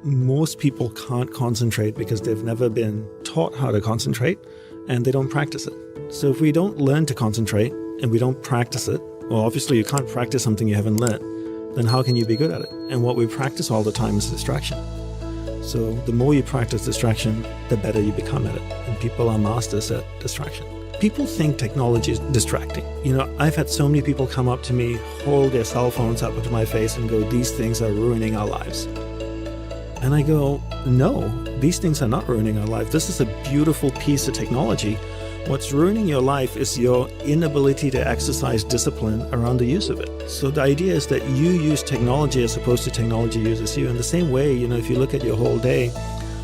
most people can't concentrate because they've never been taught how to concentrate and they don't practice it. So if we don't learn to concentrate and we don't practice it, well, obviously you can't practice something you haven't learned, then how can you be good at it? And what we practice all the time is distraction. So the more you practice distraction, the better you become at it. And people are masters at distraction. People think technology is distracting. I've had so many people come up to me, hold their cell phones up to my face and go, these things are ruining our lives. And I go, no, these things are not ruining our life. This is a beautiful piece of technology. What's ruining your life is your inability to exercise discipline around the use of it. So the idea is that you use technology as opposed to technology uses you. In the same way, if you look at your whole day,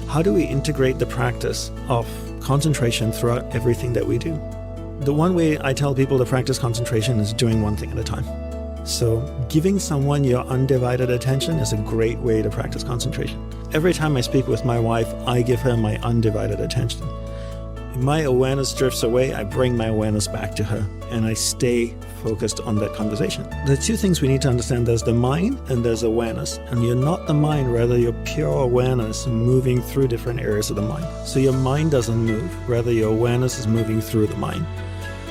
how do we integrate the practice of concentration throughout everything that we do? The one way I tell people to practice concentration is doing one thing at a time. So giving someone your undivided attention is a great way to practice concentration. Every time I speak with my wife, I give her my undivided attention. If my awareness drifts away, I bring my awareness back to her and I stay focused on that conversation. The two things we need to understand, there's the mind and there's awareness. And you're not the mind, rather you're pure awareness moving through different areas of the mind. So your mind doesn't move, rather your awareness is moving through the mind.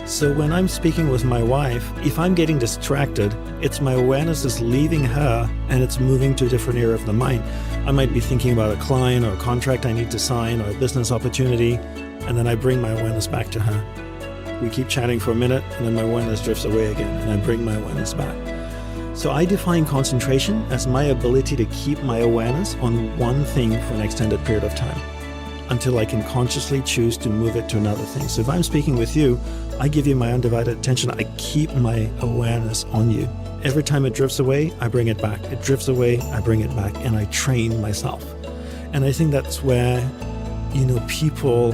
So when I'm speaking with my wife, if I'm getting distracted, it's my awareness is leaving her and it's moving to a different area of the mind. I might be thinking about a client or a contract I need to sign or a business opportunity, and then I bring my awareness back to her. We keep chatting for a minute and then my awareness drifts away again and I bring my awareness back. So I define concentration as my ability to keep my awareness on one thing for an extended period of time until I can consciously choose to move it to another thing. So if I'm speaking with you, I give you my undivided attention. I keep my awareness on you. Every time it drifts away, I bring it back. It drifts away, I bring it back, and I train myself. And I think that's where, people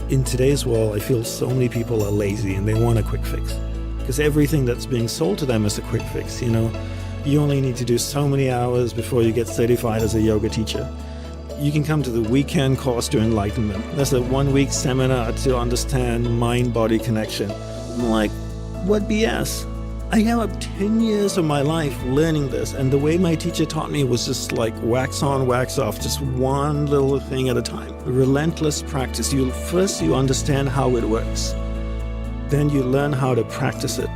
in today's world, I feel so many people are lazy and they want a quick fix. Because everything that's being sold to them is a quick fix. You only need to do so many hours before you get certified as a yoga teacher. You can come to the weekend course to enlightenment. That's a 1-week seminar to understand mind-body connection. I'm like, what BS? I have 10 years of my life learning this, and the way my teacher taught me was just like wax on, wax off, just one little thing at a time. Relentless practice. You understand how it works. Then you learn how to practice it.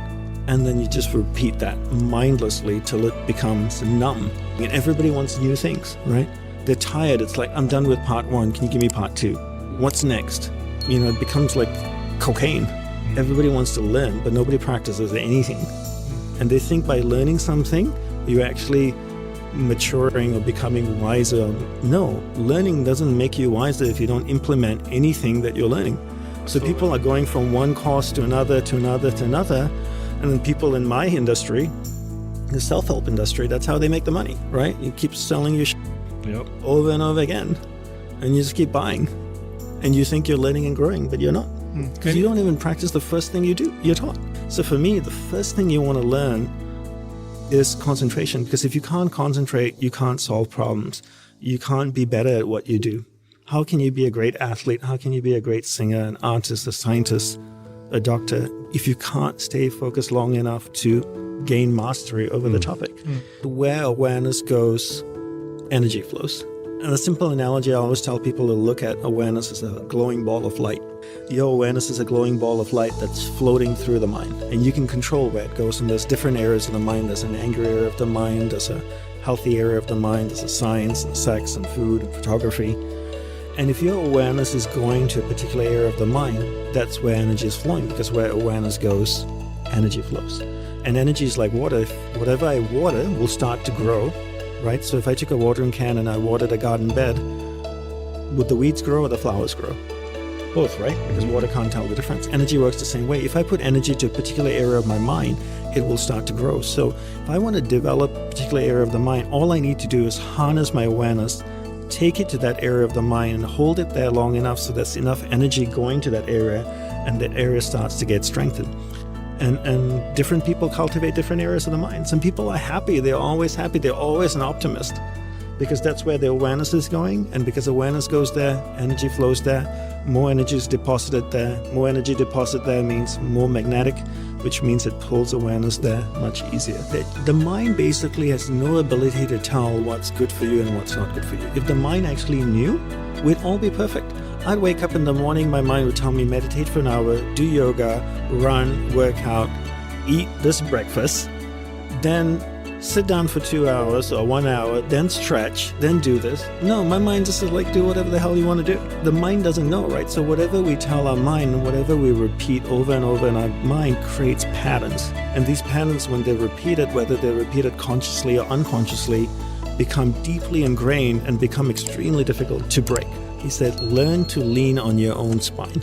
And then you just repeat that mindlessly till it becomes numb. And everybody wants new things, right? They're tired. It's like, I'm done with part 1. Can you give me part 2? What's next? It becomes like cocaine. Everybody wants to learn, but nobody practices anything. And they think by learning something, you're actually maturing or becoming wiser. No, learning doesn't make you wiser if you don't implement anything that you're learning. So people are going from one course to another, to another, to another. And then people in my industry, the self-help industry, that's how they make the money, right? You keep selling your over and over again, and you just keep buying, and you think you're learning and growing, but you're not, because you don't even practice the first thing you're taught. So for me, the first thing you want to learn is concentration, because if you can't concentrate, you can't solve problems. You can't be better at what you do. How can you be a great athlete? How can you be a great singer, an artist, a scientist, a doctor, if you can't stay focused long enough to gain mastery over the topic? Where awareness goes, energy flows. And a simple analogy I always tell people to look at awareness as a glowing ball of light. Your awareness is a glowing ball of light that's floating through the mind, and you can control where it goes. And there's different areas of the mind. There's an angry area of the mind, there's a healthy area of the mind, there's a science and sex and food and photography. And if your awareness is going to a particular area of the mind, that's where energy is flowing, because where awareness goes, energy flows. And energy is like water. Whatever I water will start to grow, right? So if I took a watering can and I watered a garden bed, would the weeds grow or the flowers grow? Both, right? Because water can't tell the difference. Energy works the same way. If I put energy to a particular area of my mind, it will start to grow. So if I want to develop a particular area of the mind, all I need to do is harness my awareness, take it to that area of the mind and hold it there long enough so there's enough energy going to that area, and that area starts to get strengthened. And different people cultivate different areas of the mind. Some people are happy. They're always happy. They're always an optimist, because that's where their awareness is going. And because awareness goes there, energy flows there, more energy is deposited there. More energy deposited there means more magnetic which means it pulls awareness there much easier. The mind basically has no ability to tell what's good for you and what's not good for you. If the mind actually knew, we'd all be perfect. I'd wake up in the morning, my mind would tell me meditate for an hour, do yoga, run, work out, eat this breakfast, then sit down for 2 hours or 1 hour, then stretch, then do this. No, my mind just is like, do whatever the hell you want to do. The mind doesn't know, right? So whatever we tell our mind, whatever we repeat over and over in our mind creates patterns. And these patterns, when they're repeated, whether they're repeated consciously or unconsciously, become deeply ingrained and become extremely difficult to break. He said, learn to lean on your own spine.